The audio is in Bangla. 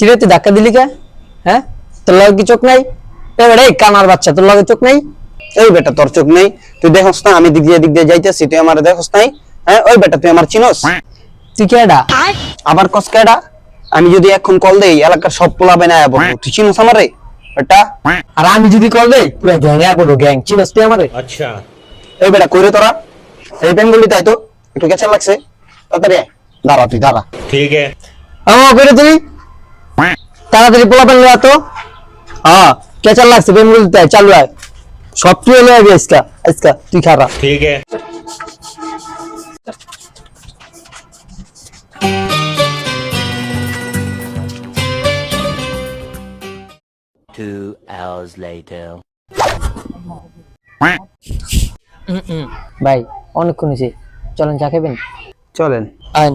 চিরে তুই ধাক্কা দিলি কে? হ্যাঁ, তোর লগে কি চোখ নাই? এবারে কানার বাচ্চা, তোর লগে চোখ নাই? এই বেটা তোর চোখ নেই? তুই দেখোস না আমি দিক দিয়ে যাইতেছি, তুই আমার দেখোস নাই? হ্যাঁ ওই বেটা তুই আমার চিনোস? তুই কেডা? আবার কস কেডা? আমি যদি এখন কল দেই এলাকার সব পোলাবে না আবো, তুই চিনোস আমারে বেটা? আর আমি যদি কল দেই পুরো গ্যাং আবো, গ্যাং চিনস তুই আমারে? अच्छा এই বেটা কইরে তোরা এই বেঙ্গলি তাই তো একটু গেছে লাগছে, তাড়াতাড়ি আয়। দাঁড়া তুই দাঁড়া। ठीक है আমার করে তুমি তাড়াতাড়ি পোলা পেন লয়া তো। হ্যাঁ, কেচাল লাগছে বেঙ্গল দিতে চালু আয়। সব তুই লয়ে আবি আজকা তুই খারা। ठीक है 2 hours later. ভাই অনেকক্ষণ হয়েছে, চলেন চা খাবেন? চলেন। আইন